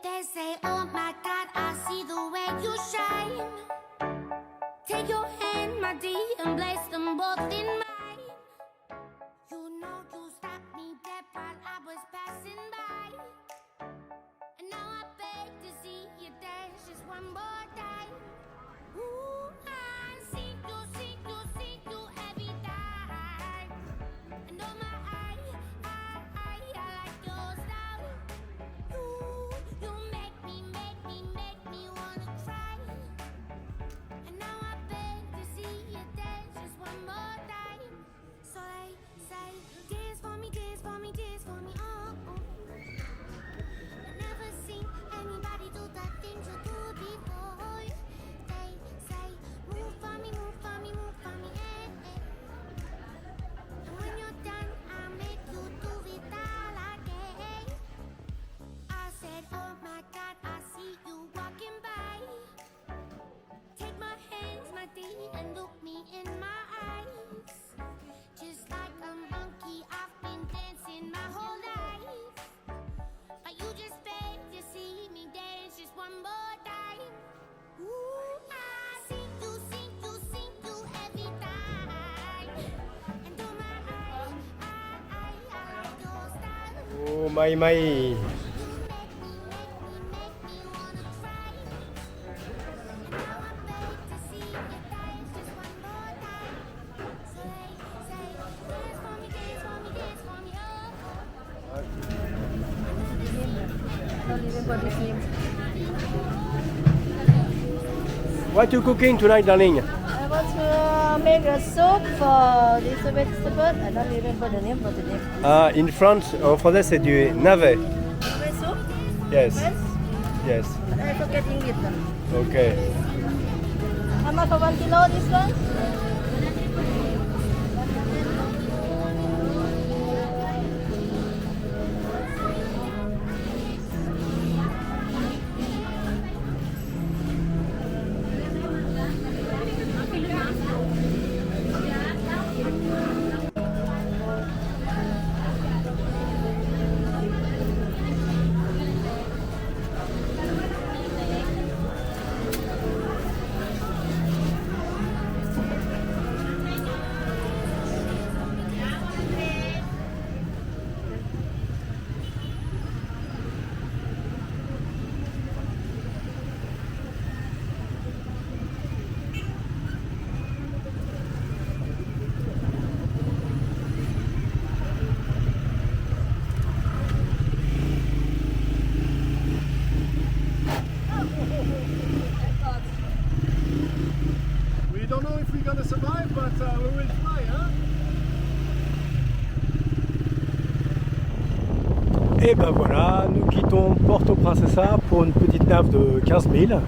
They say, oh my God, I see the way you shine. Take your hand, my dear, and place them both in mine. You know you stopped me dead while I was passing by. And now I beg to see you dance just one more time. Ooh, I see you every time. And oh my, I like your style. You make me wanna cry. And now I beg to see you dance just one more time. So they say, dance for me, dance for me, dance for me, oh, oh. I never seen anybody do the things you do before. They say, move for me, move for me, move for me, eh, eh. And when you're done, I'll make you do it all again. I said, oh my God, I see you walking by. Take my hands, my dear, and look me in my eyes. Just like a monkey, I've been dancing my whole life. But you just beg to see me dance just one more time. Ooh, I see you every time. And oh my, I like your style. Oh my my. You make me wanna cry. And now I beg to see you dance just one more time. So they say, dance for me, dance for me, dance for me, oh, What you cooking tonight, darling? I want to make a soup for this vegetable. I don't remember the name for the name. In France, en français, c'est du navet. Wait, soup? Yes. Yes? Yes. I forget English. Okay. How much for 1 kilo this one? We don't know if we're gonna survive, but we will try, hein? Et ben voilà, nous quittons Porto Princesa pour une petite nave de 15 000.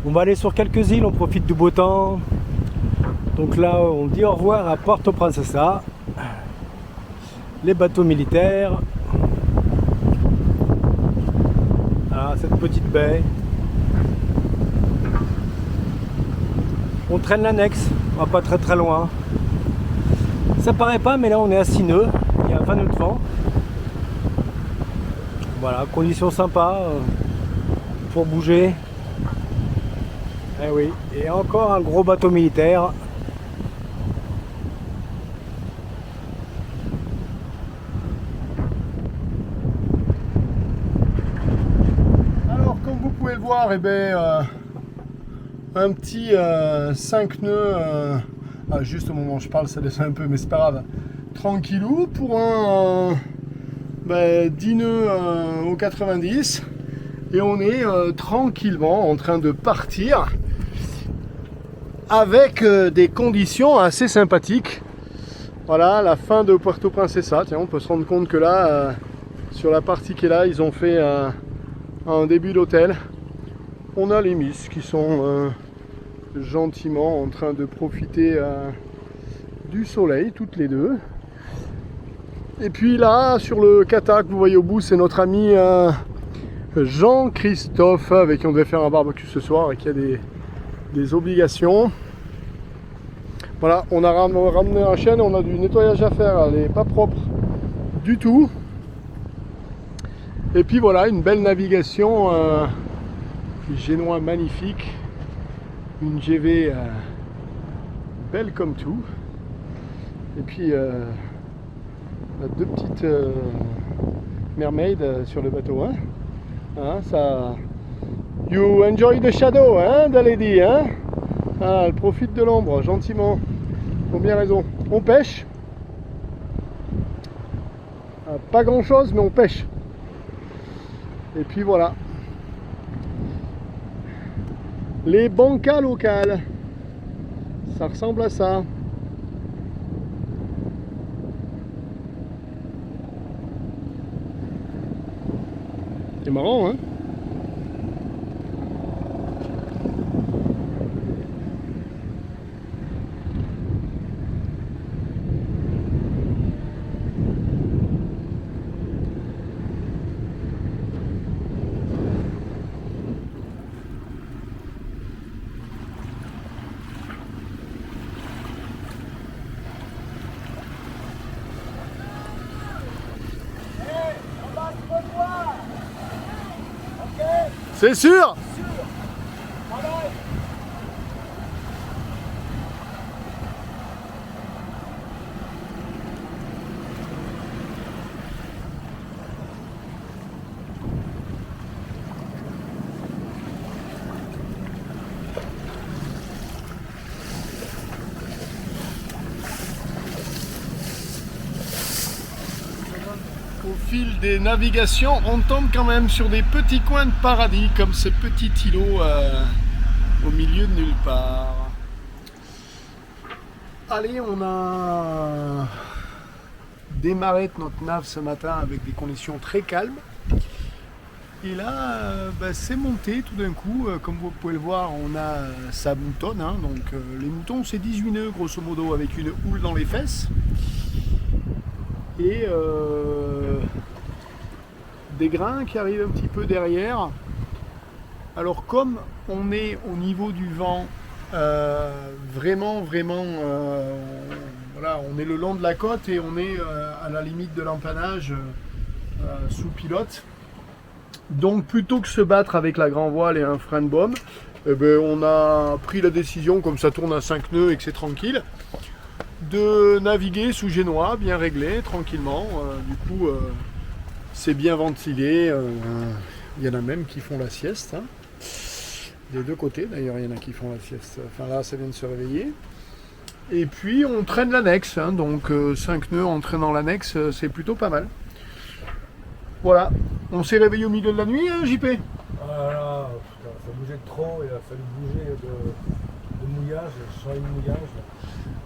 On va aller sur quelques îles, on profite du beau temps. Donc là, on dit au revoir à Porto Princesa. Les bateaux militaires. Voilà, cette petite baie. On traîne l'annexe, on va pas très loin. Ça paraît pas, mais là on est à 6 nœuds, il y a 20 nœuds de vent. Voilà, conditions sympas pour bouger. Eh oui, et encore un gros bateau militaire. Alors, comme vous pouvez le voir, eh ben, un petit 5 nœuds, juste au moment où je parle, ça descend un peu, mais c'est pas grave. Tranquillou pour un 10 nœuds au 90. Et on est tranquillement en train de partir avec des conditions assez sympathiques. Voilà, la fin de Puerto Princesa. Tiens, on peut se rendre compte que là, sur la partie qui est là, ils ont fait un début d'hôtel. On a les Miss qui sont gentiment en train de profiter du soleil, toutes les deux. Et puis là, sur le kata que vous voyez au bout, c'est notre ami Jean-Christophe, avec qui on devait faire un barbecue ce soir et qui a des obligations. Voilà, on a ramené la chaîne, on a du nettoyage à faire, elle n'est pas propre du tout. Et puis voilà, une belle navigation, génois magnifique, une GV belle comme tout. Et puis on a deux petites mermaids sur le bateau. Hein. Hein, ça... You enjoy the shadow, hein, the lady, hein. Ah, elle profite de l'ombre, gentiment. Ils ont bien raison. On pêche. Ah, pas grand chose, mais on pêche. Et puis voilà. Les bancas locales. Ça ressemble à ça. C'est marrant, hein? C'est sûr. Au fil des navigations, on tombe quand même sur des petits coins de paradis, comme ce petit îlot au milieu de nulle part. Allez, on a démarré notre nave ce matin avec des conditions très calmes. Et là, c'est monté tout d'un coup. Comme vous pouvez le voir, on a ça moutonne. Hein, donc les moutons, c'est 18 nœuds grosso modo, avec une houle dans les fesses. Et des grains qui arrivent un petit peu derrière. Alors comme on est au niveau du vent, vraiment, voilà, on est le long de la côte et on est à la limite de l'empannage sous pilote. Donc plutôt que se battre avec la grand voile et un frein de baume, on a pris la décision, comme ça tourne à 5 nœuds et que c'est tranquille, de naviguer sous génois, bien réglé, tranquillement. Du coup, c'est bien ventilé. Il y en a même qui font la sieste. Hein. Des deux côtés, d'ailleurs, il y en a qui font la sieste. Enfin là, ça vient de se réveiller. Et puis, on traîne l'annexe. Hein. Donc, 5 nœuds en traînant l'annexe, c'est plutôt pas mal. Voilà. On s'est réveillé au milieu de la nuit, hein, JP? Voilà, ça bougeait de trop, il a fallu bouger de mouillage, changer de mouillage.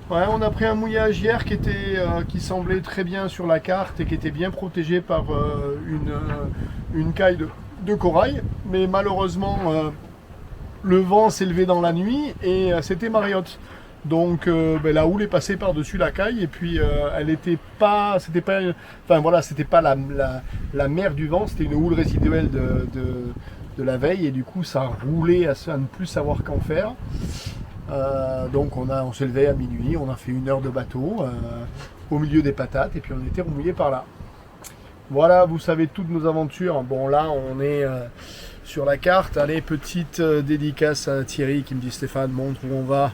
Ouais, on a pris un mouillage hier qui semblait très bien sur la carte et qui était bien protégé par une caille de corail. Mais malheureusement, le vent s'est levé dans la nuit et c'était Mariotte. Donc la houle est passée par-dessus la caille et puis elle n'était pas, c'était pas la mer du vent, c'était une houle résiduelle de la veille et du coup ça roulait à ne plus savoir qu'en faire. Donc on s'est levé à minuit, on a fait 1 heure de bateau au milieu des patates et puis on était remouillé par là. Voilà, vous savez toutes nos aventures. Bon là on est sur la carte. Allez, petite dédicace à Thierry qui me dit Stéphane, montre où on va.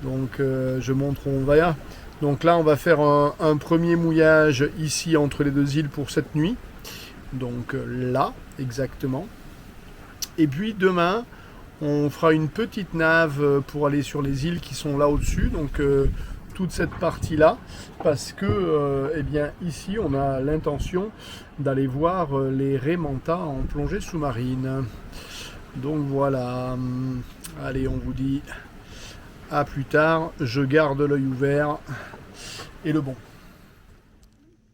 Donc je montre où on va. Donc là on va faire un premier mouillage ici entre les deux îles pour cette nuit. Donc là exactement. Et puis demain on fera une petite nave pour aller sur les îles qui sont là au-dessus. Donc toute cette partie-là. Parce que eh bien ici on a l'intention d'aller voir les raies manta en plongée sous-marine. Donc voilà. Allez, on vous dit à plus tard, je garde l'œil ouvert et le bon.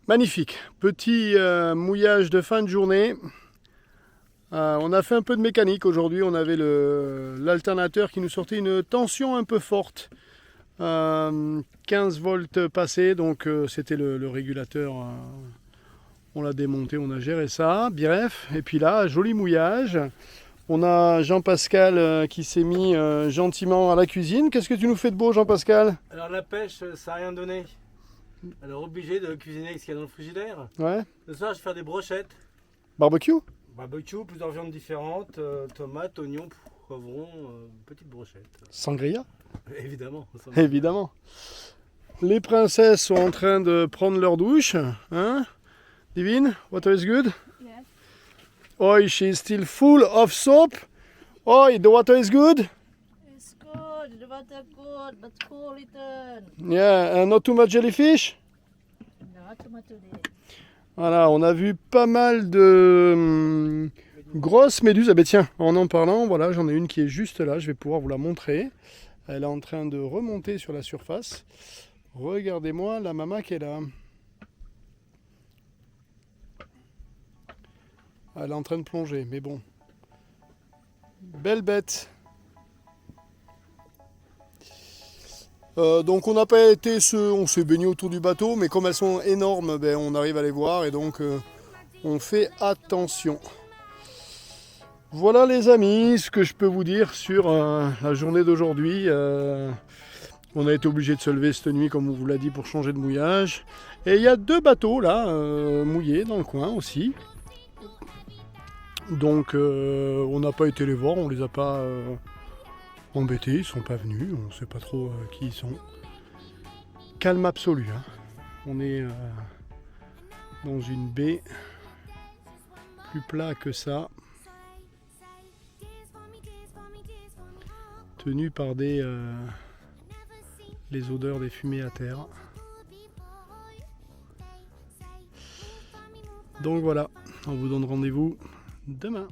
Magnifique, petit mouillage de fin de journée. On a fait un peu de mécanique aujourd'hui, on avait l'alternateur qui nous sortait une tension un peu forte. 15 volts passés, donc c'était le régulateur. On l'a démonté, on a géré ça, bref. Et puis là, joli mouillage. On a Jean-Pascal qui s'est mis gentiment à la cuisine. Qu'est-ce que tu nous fais de beau, Jean-Pascal? Alors la pêche, ça n'a rien donné. Alors obligé de cuisiner avec ce qu'il y a dans le frigidaire. Ouais. Ce soir, je vais faire des brochettes. Barbecue? Barbecue, plusieurs viandes différentes, tomates, oignons, poivrons, petite brochette. Sangria? Évidemment. Évidemment. Les princesses sont en train de prendre leur douche. Hein? Divine, water is good? Yes. Oi, she's still full of soap. Oi, the water is good? It's good, the water good, but cool little. Yeah, and not too much jellyfish? Not too much today. Voilà, on a vu pas mal de grosses méduses. Ah ben tiens, en parlant, voilà, j'en ai une qui est juste là, je vais pouvoir vous la montrer. Elle est en train de remonter sur la surface. Regardez-moi la mama qui est là. Elle est en train de plonger, mais bon. Belle bête. Donc on n'a pas été, on s'est baigné autour du bateau, mais comme elles sont énormes, ben, on arrive à les voir et donc on fait attention. Voilà les amis, ce que je peux vous dire sur la journée d'aujourd'hui. On a été obligé de se lever cette nuit, comme on vous l'a dit, pour changer de mouillage. Et il y a 2 bateaux là, mouillés dans le coin aussi. Donc on n'a pas été les voir, on les a pas embêtés, ils sont pas venus, on ne sait pas trop qui ils sont. Calme absolu, hein. On est dans une baie, plus plat que ça, tenu par les odeurs des fumées à terre. Donc voilà, on vous donne rendez-vous demain.